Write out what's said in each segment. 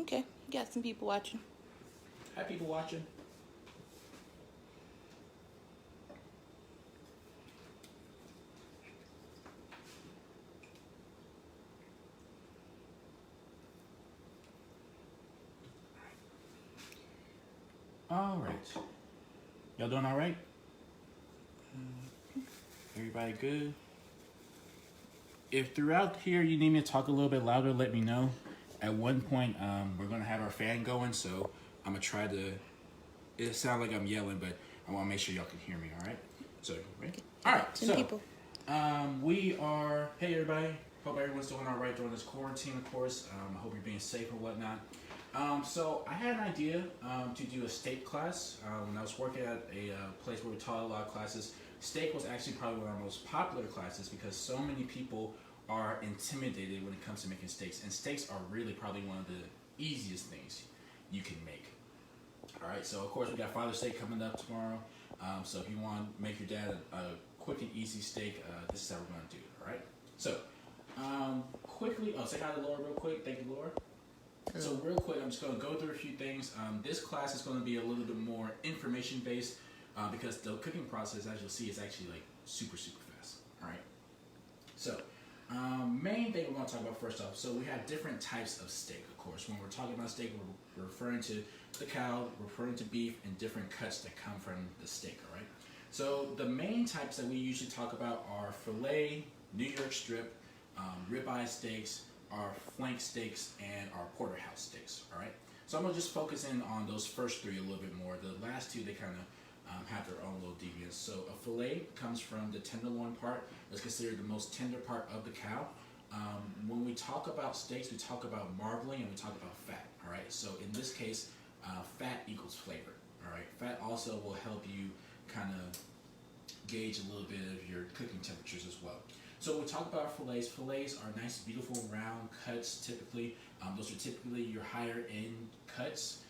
Okay, you got some people watching. Hi, people watching. All right. Y'all doing all right? Everybody good? If throughout here you need me to talk a little bit louder, let me know. At one point, we're gonna have our fan going, so I'm gonna try to. It sounds like I'm yelling, but I want to make sure y'all can hear me. All right. So, ready? All right. Some So, people. we are. Hey, everybody. Hope everyone's doing all right during this quarantine, of course. I hope you're being safe and whatnot. So I had an idea to do a steak class. When I was working at a place where we taught a lot of classes, steak was actually probably one of our most popular classes because so many people are intimidated when it comes to making steaks, and steaks are really probably one of the easiest things you can make. All right, so of course we got Father's Day coming up tomorrow. So if you want to make your dad a quick and easy steak, this is how we're going to do it. All right. So quickly, say hi to Laura real quick. Thank you, Laura. So real quick, I'm just going to go through a few things. This class is going to be a little bit more information based because the cooking process, as you'll see, is actually like super fast. All right. So main thing we're going to talk about first off. So we have different types of steak, of course. When we're talking about steak, we're referring to the cow, referring to beef, and different cuts that come from the steak. All right. So the main types that we usually talk about are filet, New York strip, ribeye steaks, our flank steaks, and our porterhouse steaks. All right. So I'm gonna just focus in on those first three a little bit more. The last two they kind of have their own little deviance. So a filet comes from the tenderloin part. It's considered the most tender part of the cow. When we talk about steaks, we talk about marbling and we talk about fat. All right. So in this case, fat equals flavor. All right. Fat also will help you kind of gauge a little bit of your cooking temperatures as well. So when we talk about fillets, fillets are nice, beautiful, round cuts typically. Those are typically your higher end cuts.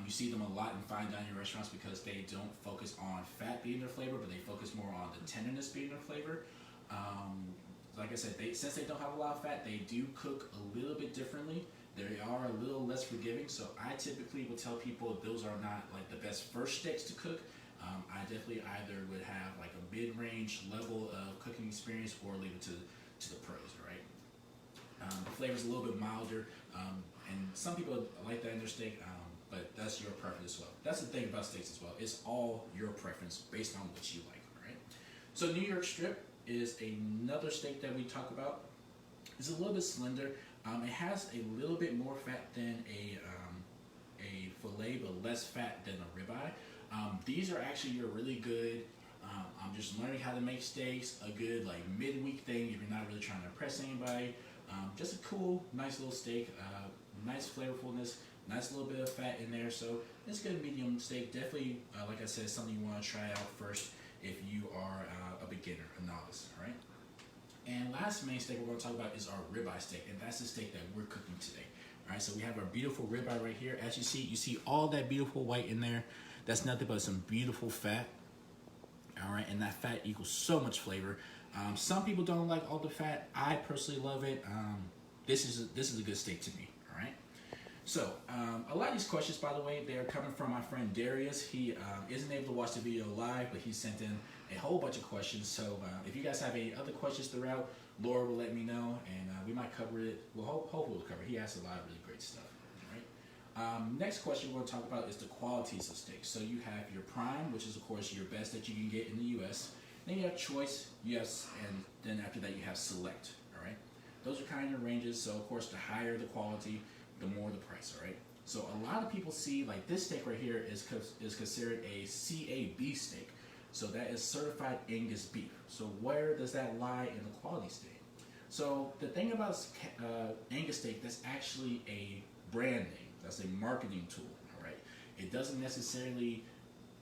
You see them a lot in fine dining restaurants because they don't focus on fat being their flavor, but they focus more on the tenderness being their flavor. Like I said, since they don't have a lot of fat, they do cook a little bit differently. They are a little less forgiving, so I typically would tell people those are not like the best first steaks to cook. I definitely either would have like a mid-range level of cooking experience or leave it to the pros, right? The flavor's a little bit milder, and some people like that in their steak, but that's your preference as well. That's the thing about steaks as well. It's all your preference based on what you like, all right? So New York strip is another steak that we talk about. It's a little bit slender. It has a little bit more fat than a fillet, but less fat than a ribeye. These are actually your really good. I'm just learning how to make steaks. A good like midweek thing if you're not really trying to impress anybody. Just a cool, nice little steak. Nice flavorfulness. Nice little bit of fat in there. So it's a good medium steak. Definitely, like I said, something you want to try out first if you are a beginner, a novice. All right. And last main steak we're going to talk about is our ribeye steak, and that's the steak that we're cooking today. All right, so we have our beautiful ribeye right here. As you see all that beautiful white in there. That's nothing but some beautiful fat. All right, and that fat equals so much flavor. Some people don't like all the fat. I personally love it. This is a good steak to me. All right. So a lot of these questions, by the way, they are coming from my friend Darius. He isn't able to watch the video live, but he sent in a whole bunch of questions. So if you guys have any other questions throughout, Laura will let me know, and we might cover it. Well, hopefully we'll cover it. He asked a lot of really great stuff. Next question we're going to talk about is the qualities of steaks. So you have your prime, which is of course your best that you can get in the U.S. Then you have choice, yes, and then after that you have select. All right, those are kind of ranges. So of course, the higher the quality, the more the price. All right. So a lot of people see like this steak right here is considered a CAB steak. So that is certified Angus beef. So where does that lie in the quality steak? So the thing about Angus steak, that's actually a brand name. That's a marketing tool, all right? It doesn't necessarily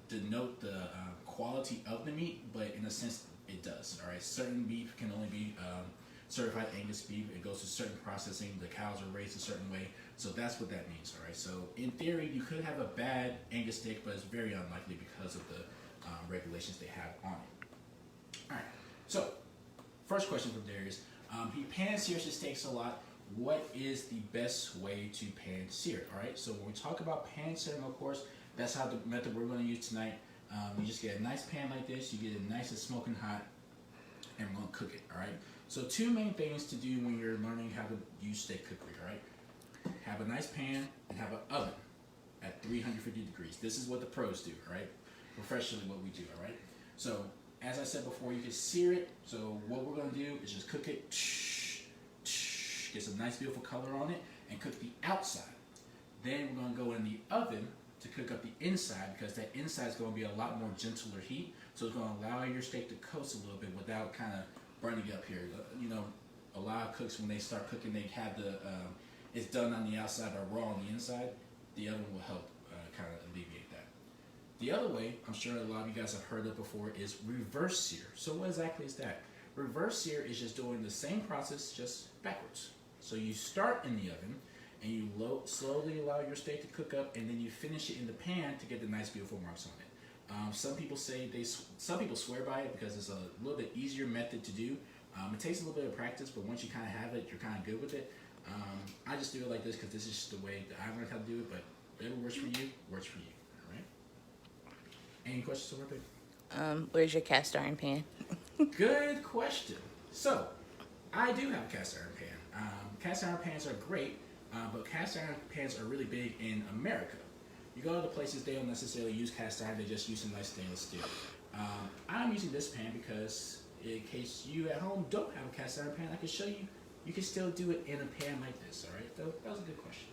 denote the quality of the meat, but in a sense, it does, all right? Certain beef can only be certified Angus beef. It goes through certain processing. The cows are raised a certain way. So that's what that means, all right? So in theory, you could have a bad Angus steak, but it's very unlikely because of the regulations they have on it. All right, so first question from Darius. He pan sears his steaks a lot. what is the best way to pan sear it, all right? So when we talk about pan searing, of course, that's how the method we're going to use tonight. You just get a nice pan like this, you get it nice and smoking hot, and we're going to cook it, all right? So two main things to do when you're learning how to use steak cookery, all right? Have a nice pan and have an oven at 350 degrees. This is what the pros do, all right? Professionally, what we do, all right? So as I said before, you can sear it. So what we're going to do is just cook it, get some nice beautiful color on it, and cook the outside. Then we're going to go in the oven to cook up the inside, because that inside is going to be a lot more gentler heat. So it's going to allow your steak to coast a little bit without kind of burning up here. You know, a lot of cooks, when they start cooking, they have the it's done on the outside or raw on the inside. The oven will help kind of alleviate that. The other way, I'm sure a lot of you guys have heard of before, is reverse sear. So what exactly is that? Reverse sear is just doing the same process, just backwards. So you start in the oven, and you slowly allow your steak to cook up, and then you finish it in the pan to get the nice, beautiful marks on it. Some people say some people swear by it because it's a little bit easier method to do. It takes a little bit of practice, but once you kind of have it, you're kind of good with it. I just do it like this because this is just the way that I learned how to do it. But whatever works for you, works for you. All right. Any questions so real Where's your cast iron pan? Good question. So, I do have a cast iron pan. Cast iron pans are great, but cast iron pans are really big in America. You go to the places, they don't necessarily use cast iron, they just use a nice stainless steel. I'm using this pan because in case you at home don't have a cast iron pan, I can show you. You can still do it in a pan like this, all right? So that was a good question.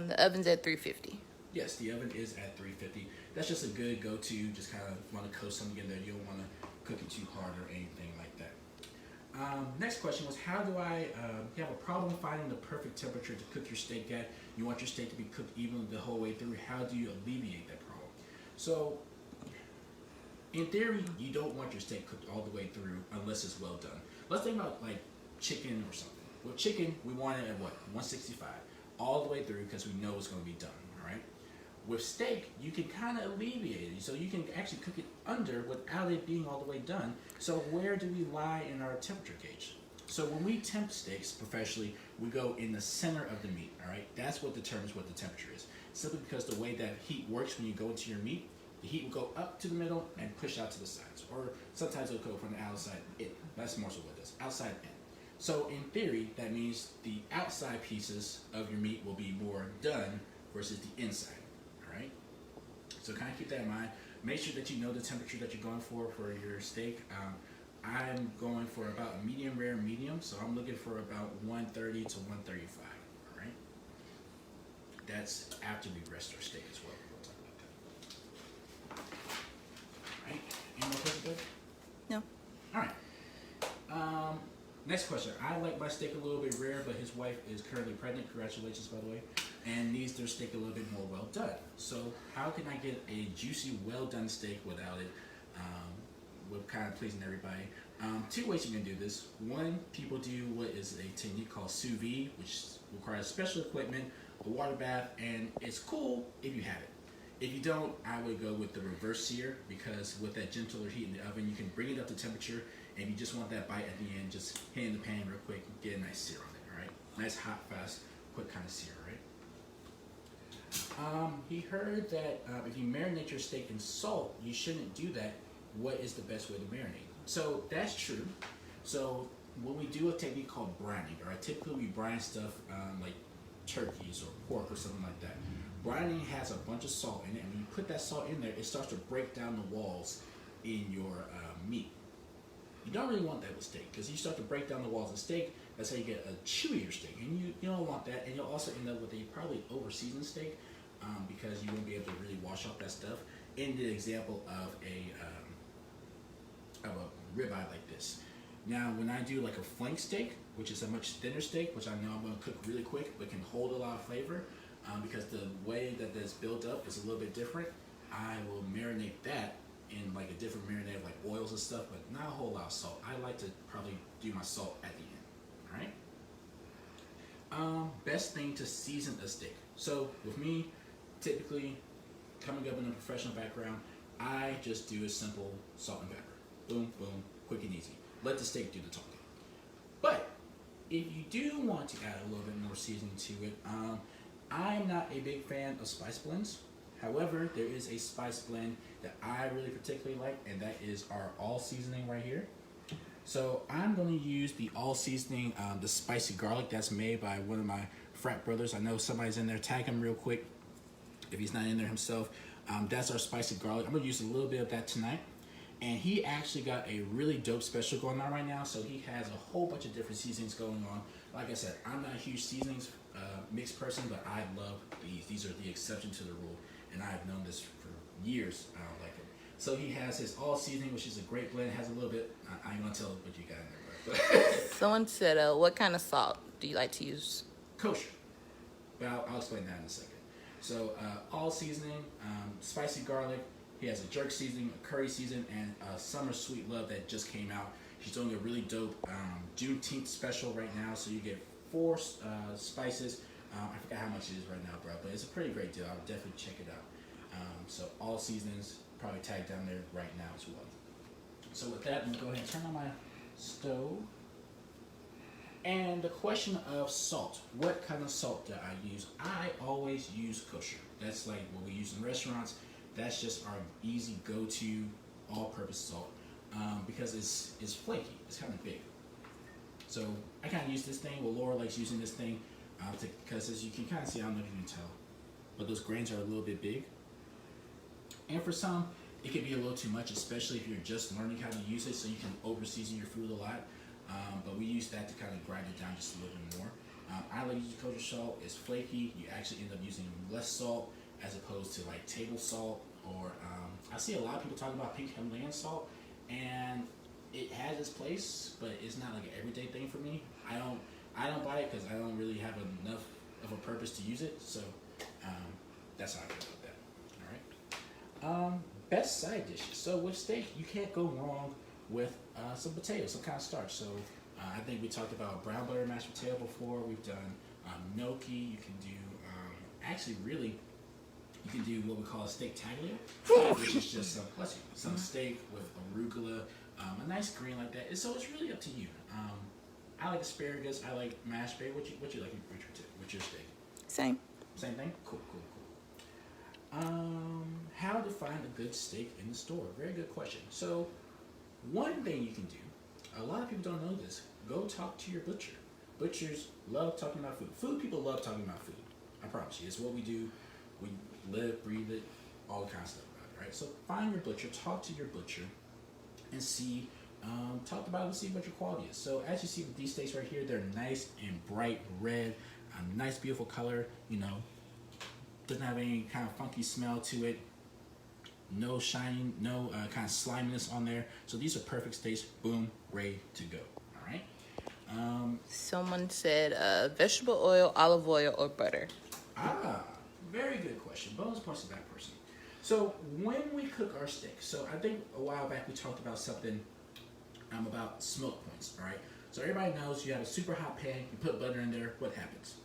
The oven's at 350. Yes, the oven is at 350. That's just a good go-to, just kind of want to coast something in there. You don't want to cook it too hard or anything like that. Next question was, how do you have a problem finding the perfect temperature to cook your steak at? You want your steak to be cooked evenly the whole way through. How do you alleviate that problem? So, in theory, you don't want your steak cooked all the way through unless it's well done. Let's think about like chicken or something. With chicken, we want it at what? 165 all the way through because we know it's going to be done, all right? With steak, you can kind of alleviate it. So you can actually cook it under without it being all the way done. So where do we lie in our temperature gauge? So when we temp steaks professionally, we go in the center of the meat, all right? That's what determines what the temperature is. Simply because the way that heat works when you go into your meat, the heat will go up to the middle and push out to the sides. Or sometimes it'll go from the outside in. That's more so what it does, outside in. So in theory, that means the outside pieces of your meat will be more done versus the inside. Right? So kind of keep that in mind. Make sure that you know the temperature that you're going for your steak. I'm going for about a medium rare medium, so I'm looking for about 130 to 135. All right. That's after we rest our steak as well. We'll talk about that. All right. Any more questions, Dave? No. All right. Next question. I like my steak a little bit rare, but his wife is currently pregnant. Congratulations, by the way. And needs their steak a little bit more well done. So how can I get a juicy, well done steak without it, with kind of pleasing everybody? Two ways you can do this. One, people do what is a technique called sous vide, which requires special equipment, a water bath, and it's cool if you have it. If you don't, I would go with the reverse sear, because with that gentler heat in the oven, you can bring it up to temperature, and if you just want that bite at the end, just hit in the pan real quick and get a nice sear on it, all right? Nice, hot, fast, quick kind of sear, right? He heard that if you marinate your steak in salt, you shouldn't do that. What is the best way to marinate? So that's true. So when we do a technique called brining, or typically we brine stuff like turkeys or pork or something like that. Brining has a bunch of salt in it, and when you put that salt in there, it starts to break down the walls in your meat. You don't really want that with steak, because you start to break down the walls of steak. That's how you get a chewier steak, and you don't want that. And you'll also end up with a probably over-seasoned steak, because you won't be able to really wash off that stuff. In the example of a ribeye like this. Now, when I do like a flank steak, which is a much thinner steak, which I know I'm going to cook really quick, but can hold a lot of flavor, because the way that that's built up is a little bit different, I will marinate that in like a different marinade of like oils and stuff, but not a whole lot of salt. I like to probably do my salt at the end. All right. Best thing to season a steak. So with me, typically coming up in a professional background, I just do a simple salt and pepper. Boom, boom, quick and easy. Let the steak do the talking. But if you do want to add a little bit more seasoning to it, I'm not a big fan of spice blends. However, there is a spice blend that I really particularly like, and that is our all seasoning right here. So I'm going to use the all seasoning, the spicy garlic that's made by one of my frat brothers. I know somebody's in there. Tag him real quick if he's not in there himself. That's our spicy garlic. I'm going to use a little bit of that tonight. And he actually got a really dope special going on right now. So he has a whole bunch of different seasonings going on. Like I said, I'm not a huge seasonings mixed person, but I love these. These are the exception to the rule. And I've known this for years. I don't like it. So he has his all seasoning, which is a great blend. It has a little bit, I ain't going to tell what you got in there. But Someone said, what kind of salt do you like to use? kosher. But I'll explain that in a second. So all seasoning, spicy garlic. He has a jerk seasoning, a curry season, and a summer sweet love that just came out. She's doing a really dope Juneteenth special right now. So you get 4 spices. I forgot how much it is right now, bro, but it's a pretty great deal. I'll definitely check it out. So all seasonings, probably tagged down there right now as well. So with that, I'm gonna go ahead and turn on my stove. And the question of salt. What kind of salt do I use? I always use kosher. That's like what we use in restaurants. That's just our easy go-to all-purpose salt because it's flaky. It's kind of big. So I kind of use this thing. Well, Laura likes using this thing because as you can kind of see, I don't know if you can tell, but those grains are a little bit big. And for some, it can be a little too much, especially if you're just learning how to use it, so you can over-season your food a lot. But we use that to kind of grind it down just a little bit more. I like using kosher salt. It's flaky. You actually end up using less salt as opposed to like table salt, or I see a lot of people talking about pink Himalayan salt, and it has its place, but it's not like an everyday thing for me. I don't buy it because I don't really have enough of a purpose to use it. So that's how I feel about that. All right. Best side dishes. So with steak, you can't go wrong with some potatoes, some kind of starch. So I think we talked about brown butter mashed potato before. We've done gnocchi. You can do actually really. You can do what we call a steak tagliatelle, which is just some steak with arugula, a nice green like that. So it's really up to you. I like asparagus. I like mashed potato. What you like with your steak? Same. Same thing? Cool. How to find a good steak in the store? Very good question. So one thing you can do, a lot of people don't know this, go talk to your butcher. Butchers love talking about food. Food people love talking about food. I promise you. It's what we do. We live, breathe it, all the kind of stuff about it, right? So find your butcher, talk to your butcher, and see, talk about it and see what your quality is. So as you see with these steaks right here, they're nice and bright red, nice beautiful color, doesn't have any kind of funky smell to it, no shining, no kind of sliminess on there. So these are perfect steaks, boom, ready to go, all right? Someone said vegetable oil, olive oil, or butter. Very good question. Bonus points to that person. So when we cook our steak, so I think a while back we talked about something about smoke points, all right? So everybody knows you have a super hot pan, you put butter in there, what happens?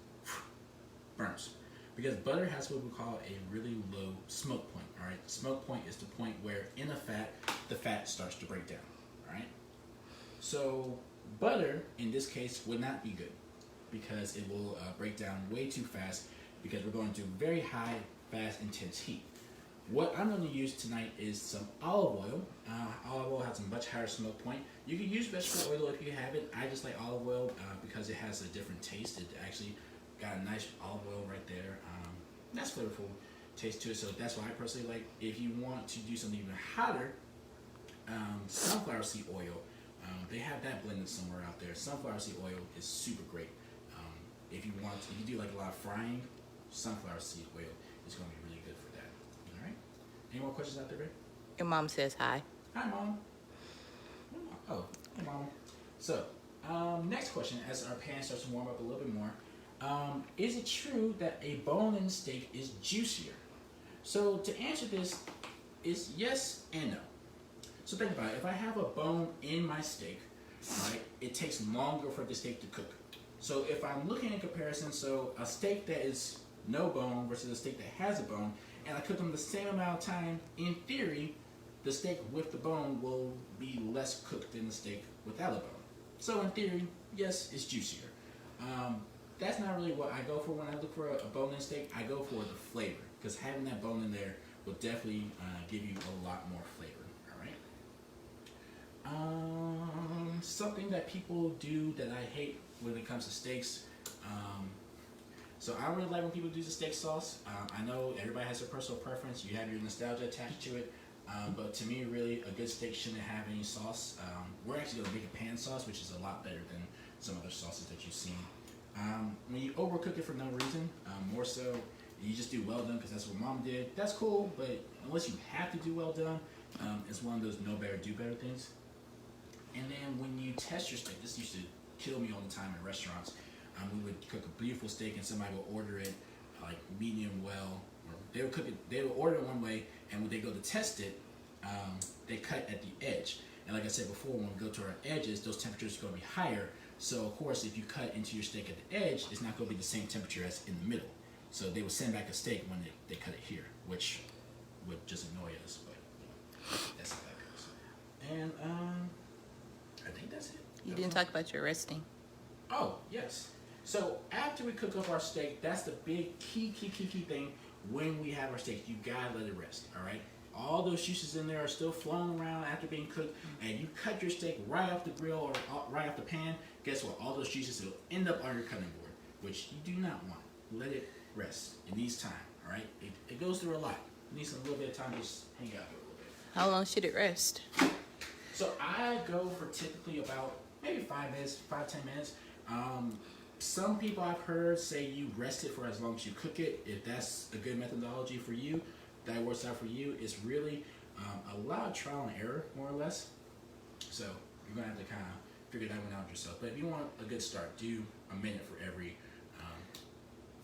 Burns. Because butter has what we call a really low smoke point, all right? Smoke point is the point where in a fat, the fat starts to break down, all right? So butter, in this case, would not be good because it will break down way too fast because we're going to very high, fast, intense heat. What I'm going to use tonight is some olive oil. Olive oil has a much higher smoke point. You can use vegetable oil if you have it. I just like olive oil because it has a different taste. It actually got a nice olive oil right there. Nice flavorful taste to it. So that's why I personally like. If you want to do something even hotter, sunflower seed oil. They have that blended somewhere out there. Sunflower seed oil is super great. If you do like a lot of frying, sunflower seed oil is going to be really good for that. All right. Any more questions out there, Ray? Your mom says hi. Hi, Mom. Oh, hey, Mom. So, next question, as our pan starts to warm up a little bit more, is it true that a bone-in steak is juicier? So, to answer this is yes and no. So think about it. If I have a bone in my steak, right, it takes longer for the steak to cook. So if I'm looking in comparison, so a steak that is no bone versus a steak that has a bone, and I cook them the same amount of time, in theory, the steak with the bone will be less cooked than the steak without a bone. So in theory, yes, it's juicier. That's not really what I go for when I look for a bone-in steak. I go for the flavor because having that bone in there will definitely give you a lot more flavor. All right. Something that people do that I hate when it comes to steaks. So I don't really like when people do the steak sauce. I know everybody has their personal preference. You have your nostalgia attached to it. But to me, really, a good steak shouldn't have any sauce. We're actually going to make a pan sauce, which is a lot better than some other sauces that you've seen. When you overcook it for no reason, more so, you just do well done because that's what mom did. That's cool, but unless you have to do well done, it's one of those know better, do better things. And then when you test your steak, this used to kill me all the time in restaurants. We would cook a beautiful steak and somebody would order it like medium well, or they would cook it. They would order it one way, and when they go to test it, they cut at the edge. And like I said before, when we go to our edges, those temperatures are going to be higher. So of course, if you cut into your steak at the edge, it's not going to be the same temperature as in the middle. So they would send back a steak when they cut it here, which would just annoy us. But that's how that goes. And I think that's it. You didn't talk about your resting. Oh, yes. So after we cook up our steak, that's the big key thing when we have our steak. You gotta let it rest, all right? All those juices in there are still flowing around after being cooked, and you cut your steak right off the grill or right off the pan. Guess what? All those juices will end up on your cutting board, which you do not want. Let it rest. It needs time, all right? It goes through a lot. It needs a little bit of time to just hang out for a little bit. How long should it rest? So I go for typically about maybe 5 minutes, 5-10 minutes. Some people I've heard say you rest it for as long as you cook it. If that's a good methodology for you, that works out for you. It's really a lot of trial and error, more or less. So you're gonna have to kind of figure that one out yourself. But if you want a good start, do a minute for every,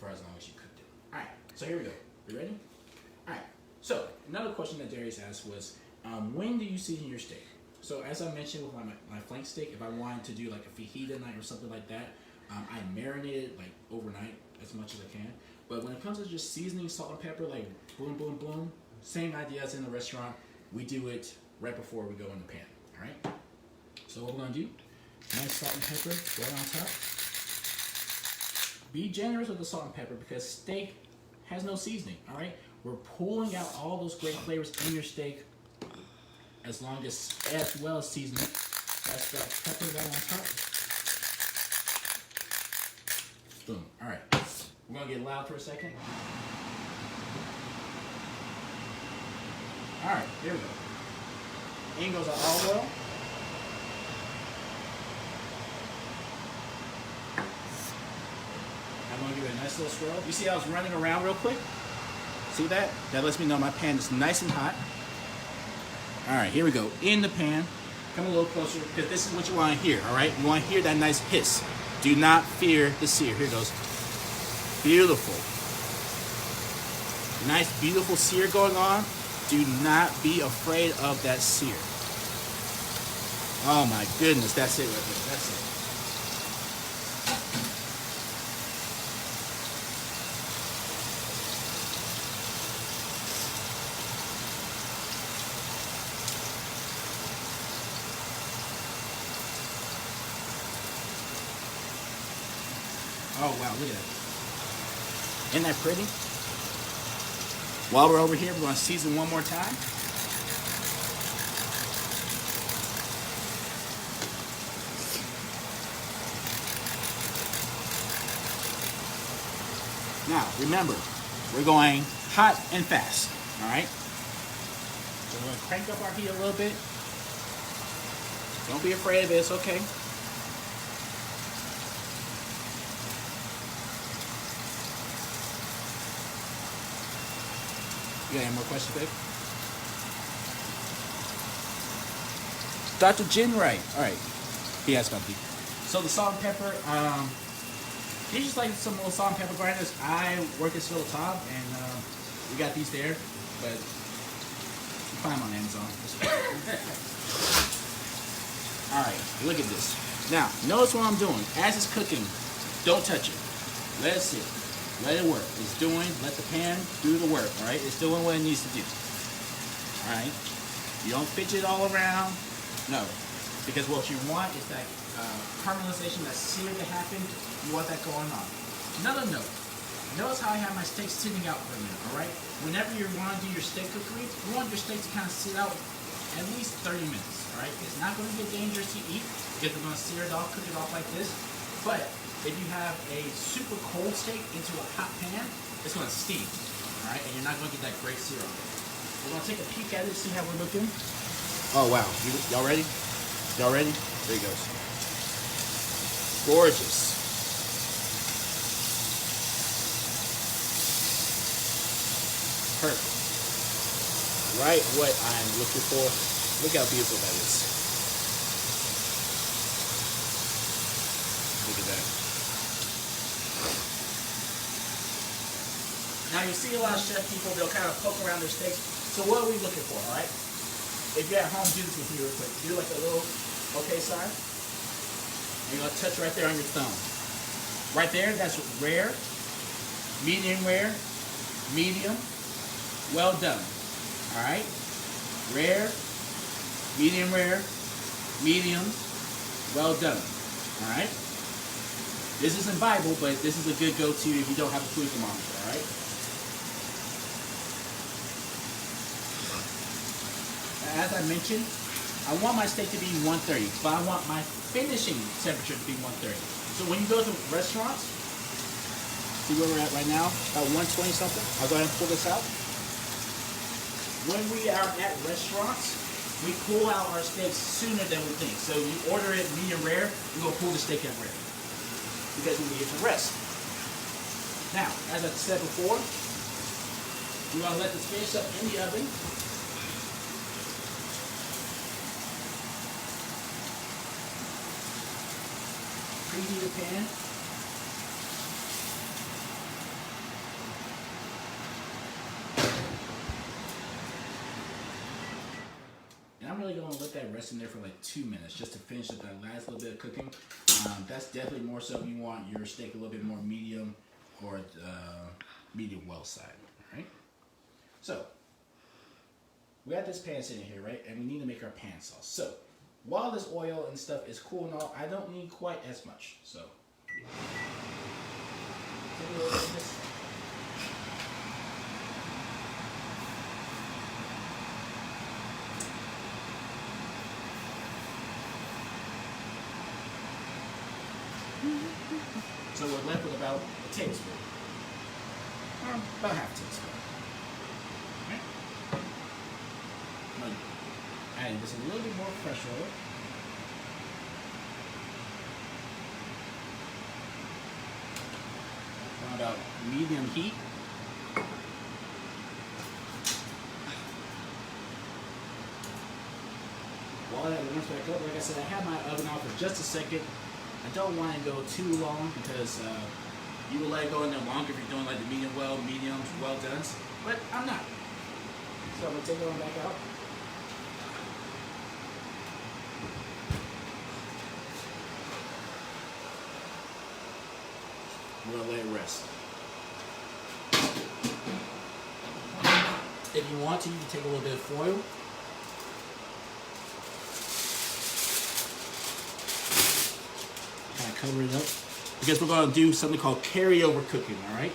for as long as you cooked it. All right. So here we go. You ready? All right. So another question that Darius asked was, when do you season your steak? So as I mentioned with my flank steak, if I wanted to do like a fajita night or something like that, I marinate it like overnight as much as I can. But when it comes to just seasoning salt and pepper, like boom, boom, boom, same idea as in the restaurant. We do it right before we go in the pan, all right? So what we're gonna do, nice salt and pepper right on top. Be generous with the salt and pepper because steak has no seasoning, all right? We're pulling out all those great flavors in your steak as well as seasoning. That's that pepper right on top. Boom. All right. We're gonna get loud for a second. All right. Here we go. In goes our olive oil. I'm gonna give it a nice little swirl. You see, I was running around real quick. See that? That lets me know my pan is nice and hot. All right, here we go. In the pan. Come a little closer because this is what you want to hear, all right? You want to hear that nice hiss. Do not fear the sear. Here it goes. Beautiful. Nice, beautiful sear going on. Do not be afraid of that sear. Oh my goodness, that's it right there. That's it. Oh wow, look at that. Isn't that pretty? While we're over here, we're going to season one more time. Now, remember, we're going hot and fast, all right? So we're going to crank up our heat a little bit. Don't be afraid of it, it's okay. You got any more questions, babe? Dr. Jinrai. All right. He has something. So the salt and pepper, these just like some little salt and pepper grinders. I work at Solo Top, and we got these there, but you find them on Amazon. All right, look at this. Now, notice what I'm doing. As it's cooking, don't touch it. Let it sit. Let it work. It's doing, let the pan do the work, all right? It's doing what it needs to do, all right? You don't fidget all around, no. Because what you want is that caramelization, that sear to happen. You want that going on. Another note. Notice how I have my steak sitting out for a minute, alright? Whenever you want to do your steak cookery, you want your steak to kind of sit out at least 30 minutes, alright? It's not going to get dangerous to eat because we're going to sear it off, cook it off like this. But if you have a super cold steak into a hot pan, it's going to steam, alright? And you're not going to get that great sear on it. We're going to take a peek at it, see how we're looking. Oh, wow. Y'all ready? Y'all ready? There he goes. Gorgeous. Perfect. Right what I'm looking for. Look how beautiful that is. Look at that. Now you see a lot of chef people, they'll kind of poke around their steaks. So what are we looking for, alright? If you're at home, do this with me real quick. Do like a little okay sign. You're going to touch right there on your thumb. Right there, that's rare, medium rare, medium, well done. Alright? Rare, medium, well done. Alright? This isn't Bible, but this is a good go-to if you don't have a food thermometer. Alright? As I mentioned, I want my steak to be 130, but I want my finishing temperature to be 130. So when you go to restaurants, see where we're at right now, about 120 something. I'll go ahead and pull this out. When we are at restaurants, we pull out our steaks sooner than we think. So you order it medium rare, we're going to pull the steak at rare because we need it to rest. Now, as I said before, we're going to let this finish up in the oven. Preheat the pan. And I'm really going to let that rest in there for like 2 minutes just to finish up that last little bit of cooking. That's definitely more so if you want your steak a little bit more medium or medium well side, right? So, we got this pan sitting here, right? And we need to make our pan sauce. So, while this oil and stuff is cool and all, I don't need quite as much. So, take a little bit of this. So we're left with about a tablespoon. Or about half a tablespoon. Okay. I'm adding just a little bit more fresh oil. On about medium heat. While that warms back up, like I said, I have my oven on for just a second. I don't want to go too long because you will let it go in there longer if you're doing like the medium well, mediums, well done. But I'm not. So I'm going to take it on back out. I'm going to let it rest. If you want to, you can take a little bit of foil. Kind of cover it up. Because we're going to do something called carryover cooking, alright?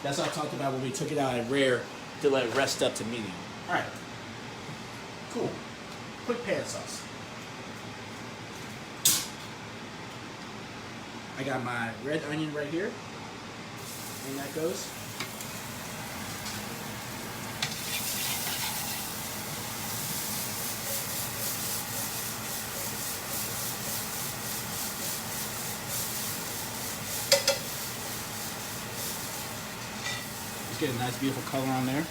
That's what I talked about when we took it out at rare to let it rest up to medium. Alright. Cool. Quick pan sauce. I got my red onion right here. And that goes. Get a nice beautiful color on there.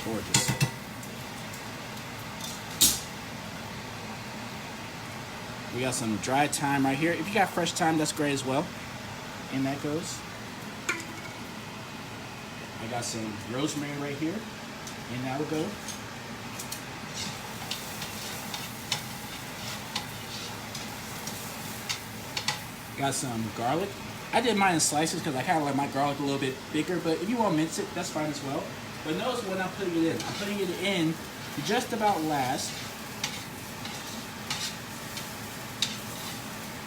Gorgeous. We got some dried thyme right here. If you got fresh thyme, that's great as well. And that goes. I got some rosemary right here. And that will go. Got some garlic I did mine in slices because I kind of like my garlic a little bit bigger. But if you want to mince it, that's fine as well. But notice when I'm putting it in. I'm putting it in just about last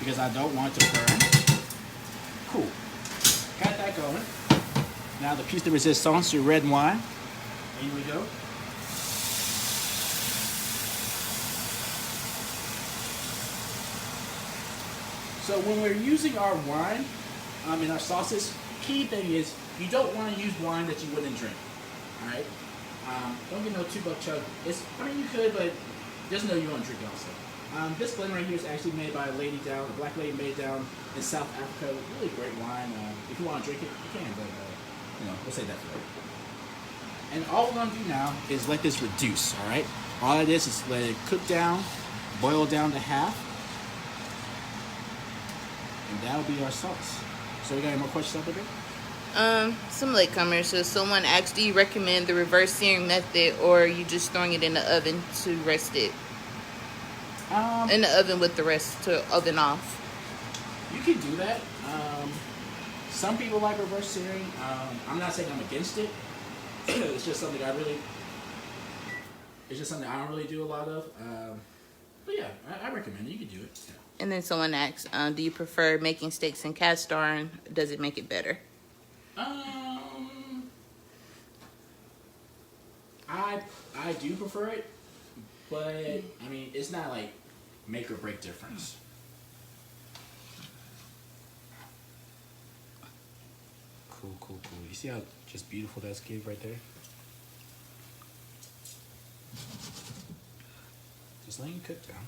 because I don't want it to burn. Cool. Got that going. Now the piece de resistance, your red wine. In we go. So when we're using our wine in our sauces, key thing is you don't want to use wine that you wouldn't drink. All right. Don't get no 2 buck chug. I mean you could, but just know you want to drink it also. This blend right here is actually made by a black lady made down in South Africa. Really great wine. If you want to drink it, you can, but we'll save that for later. And all we're gonna do now is let this reduce. All right. All it is let it cook down, boil down to half. And that'll be our sauce. So we got any more questions out there? Some latecomers. So someone asked, do you recommend the reverse searing method, or are you just throwing it in the oven to rest it? In the oven with the rest to oven off. You can do that. Some people like reverse searing. I'm not saying I'm against it. It's just something I don't really do a lot of. But yeah, I recommend it. You can do it. Yeah. And then someone asks, do you prefer making steaks in cast iron? Does it make it better? I do prefer it, but I mean it's not like make or break difference. Cool. You see how just beautiful that's gave right there? Just letting it cook down.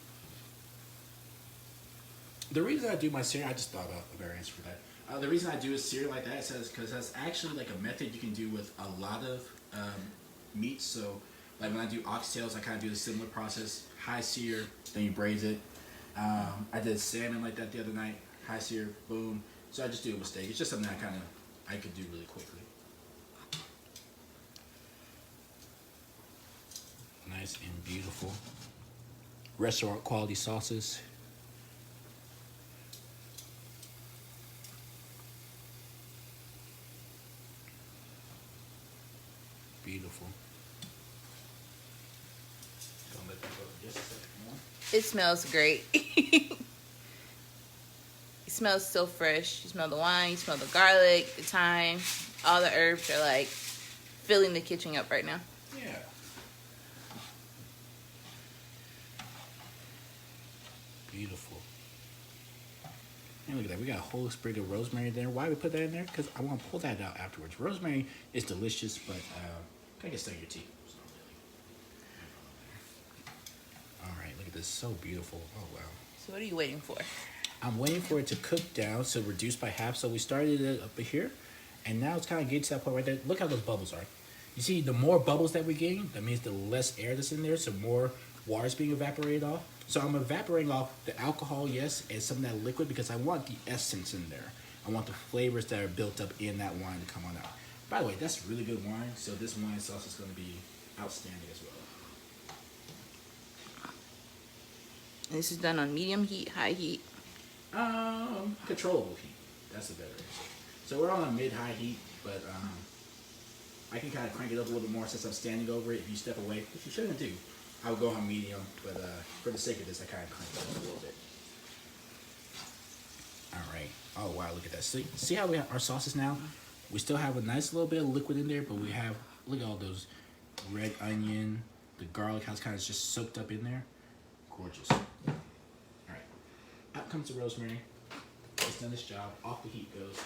The reason I do my searing, I just thought about a variance for that. The reason I do a sear like that is because that's actually like a method you can do with a lot of meats. So, like when I do oxtails, I kind of do the similar process: high sear, then you braise it. I did salmon like that the other night: high sear, boom. So I just do it with steak. It's just something I could do really quickly. Nice and beautiful restaurant quality sauces. Beautiful. Gonna let that go for just a second more. It smells great. It smells so fresh. You smell the wine, you smell the garlic, the thyme. All the herbs are like filling the kitchen up right now. Yeah. Beautiful. And look at that. We got a whole sprig of rosemary there. Why we put that in there? Because I want to pull that out afterwards. Rosemary is delicious, but kind of gets stuck in your teeth. All right, look at this. So beautiful. Oh, wow. So what are you waiting for? I'm waiting for it to cook down, so reduce by half. So we started it up here, and now it's kind of getting to that point right there. Look how those bubbles are. You see, the more bubbles that we gain, that means the less air that's in there, so more water is being evaporated off. So I'm evaporating off the alcohol, yes, and some of that liquid because I want the essence in there. I want the flavors that are built up in that wine to come on out. By the way, that's really good wine, so this wine sauce is going to be outstanding as well. This is done on medium heat, high heat. Controllable heat. That's a better answer. So we're on a mid-high heat, but I can kind of crank it up a little bit more since I'm standing over it. If you step away, which you shouldn't do, I would go on medium, but for the sake of this, I kind of crank it up a little bit. All right. Oh, wow, look at that. See how we have our sauces now? We still have a nice little bit of liquid in there, but we have, look at all those red onion, the garlic, how it's kind of just soaked up in there. Gorgeous. All right. Out comes the rosemary. It's done its job. Off the heat goes.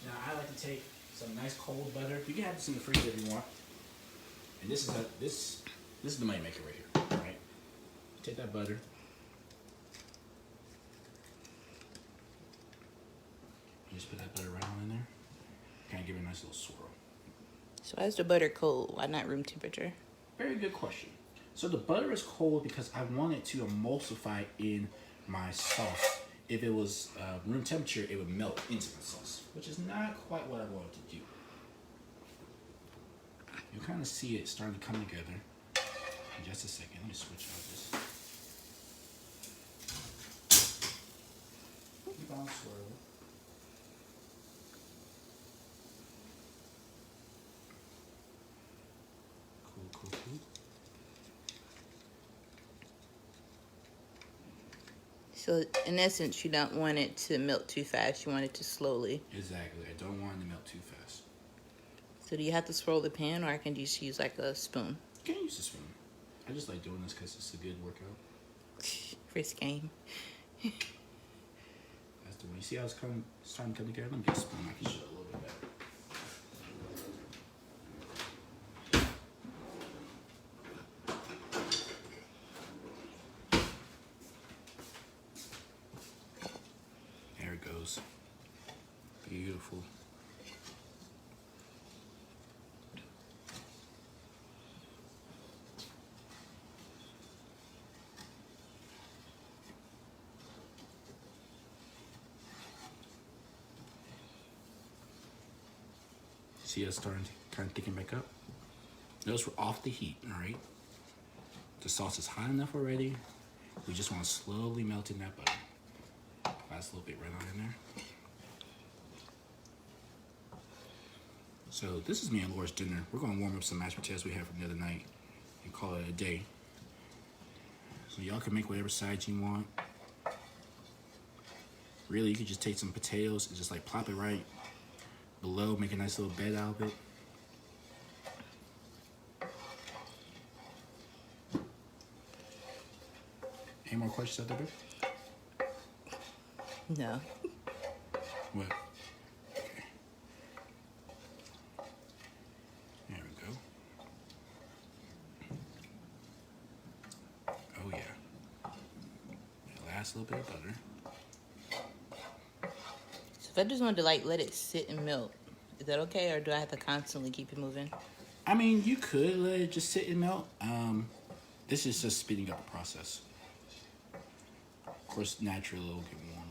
Now, I like to take some nice cold butter. You can have this in the freezer if you want. And this is the money maker right here. All right. Take that butter. You just put that butter right on in there. Kind of give it a nice little swirl. So why is the butter cold? Why not room temperature? Very good question. So the butter is cold because I want it to emulsify in my sauce. If it was room temperature, it would melt into the sauce, which is not quite what I wanted to do. You'll kind of see it starting to come together in just a second. Let me switch out this. keep on swirling. Cool. So in essence, you don't want it to melt too fast. You want it to slowly. Exactly. I don't want it to melt too fast. So do you have to swirl the pan, or I can just use like a spoon? You can use the spoon. I just like doing this because it's a good workout. Wrist game. That's the way. You see how it's starting to come together? Let me get a spoon. I can show it a little bit better. There it goes. Beautiful. See us starting to kind of thicken back up. Notice we're off the heat, all right? The sauce is hot enough already. We just want to slowly melt in that butter. Last little bit right on in there. So this is me and Laura's dinner. We're gonna warm up some mashed potatoes we had from the other night and call it a day. So y'all can make whatever sides you want. Really, you could just take some potatoes and just like plop it right below, make a nice little bed out of it. Any more questions out there, babe? No. What? Okay. There we go. Oh yeah. That last little bit of butter. So if I just wanted to like let it sit and melt, is that okay, or do I have to constantly keep it moving? I mean, you could let it just sit and melt. This is just speeding up the process. Of course, naturally it'll get warmer.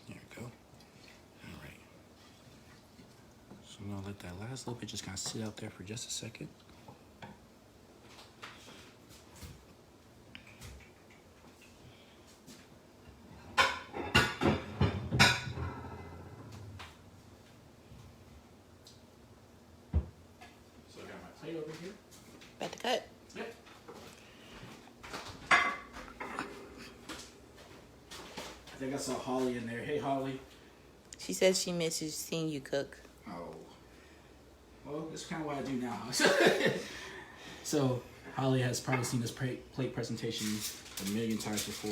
There we go. All right. So I'm gonna let that last little bit just kind of sit out there for just a second. So I got my plate over here. About to cut. Yep. I think I saw Holly in there. Hey, Holly. She says she misses seeing you cook. Oh. Well, that's kind of what I do now. So, Holly has probably seen this plate presentation a million times before.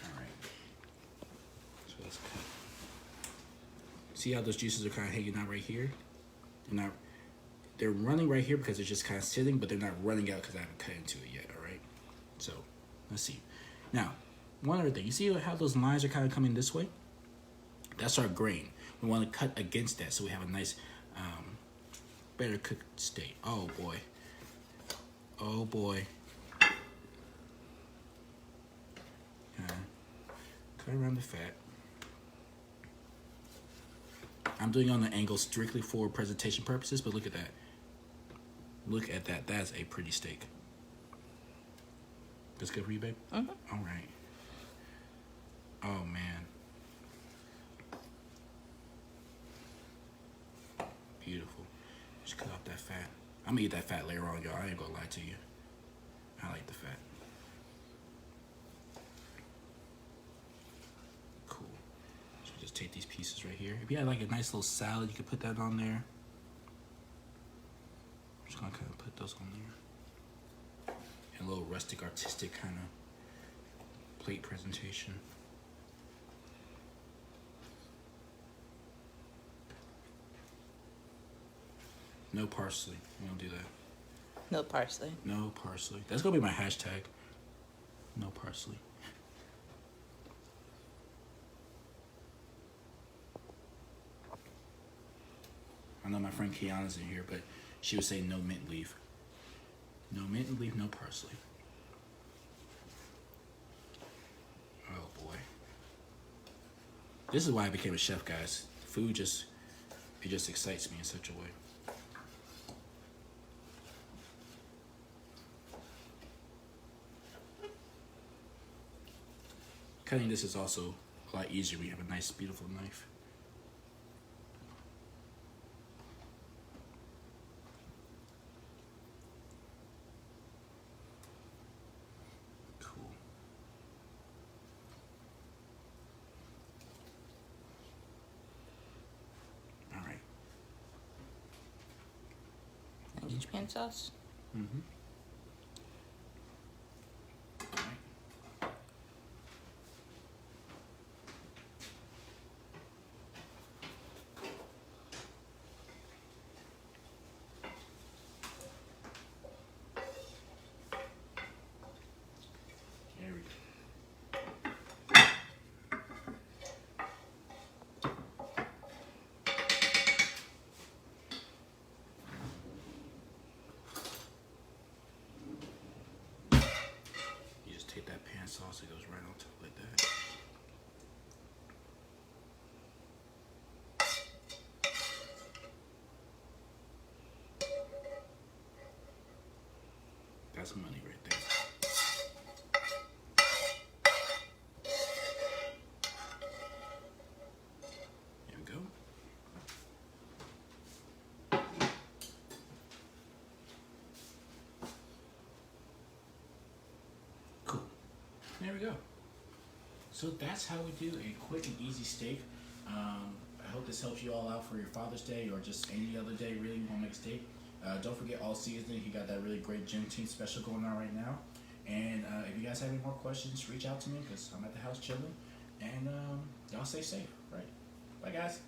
All right. So let's cut. See how those juices are kind of hanging out right here? They're running right here because they're just kind of sitting, but they're not running out because I haven't cut into it yet, all right? So, let's see. Now, one other thing. You see how those lines are kind of coming this way? That's our grain. We want to cut against that so we have a nice, better cooked steak. Oh, boy. Oh, boy. Cut around the fat. I'm doing it on the angle strictly for presentation purposes, but look at that. Look at that. That's a pretty steak. That's good for you, babe? Mm-hmm. All right. Oh, man. Beautiful. Just cut off that fat. I'm gonna eat that fat later on, y'all. I ain't gonna lie to you. I like the fat. Cool. So just take these pieces right here. If you had like a nice little salad, you could put that on there. I'm just gonna kind of put those on there. And a little rustic, artistic kind of plate presentation. No parsley. We don't do that. No parsley. No parsley. That's gonna be my hashtag. No parsley. I know my friend Kiana's in here, but she would say no mint leaf. No mint and leaf, no parsley. Oh boy. This is why I became a chef, guys. Food just excites me in such a way. Cutting this is also a lot easier when you have a nice, beautiful knife. Cool. All right. And each pan sauce. Mm-hmm. There we go. You just take that pan sauce, it goes right on top like that. That's money right there. There we go. Cool. There we go. So that's how we do a quick and easy steak. I hope this helps you all out for your Father's Day or just any other day really you want to make a steak. Don't forget all seasoning. He got that really great Juneteenth special going on right now. And if you guys have any more questions, reach out to me because I'm at the house chilling. And y'all stay safe, right? Bye, guys.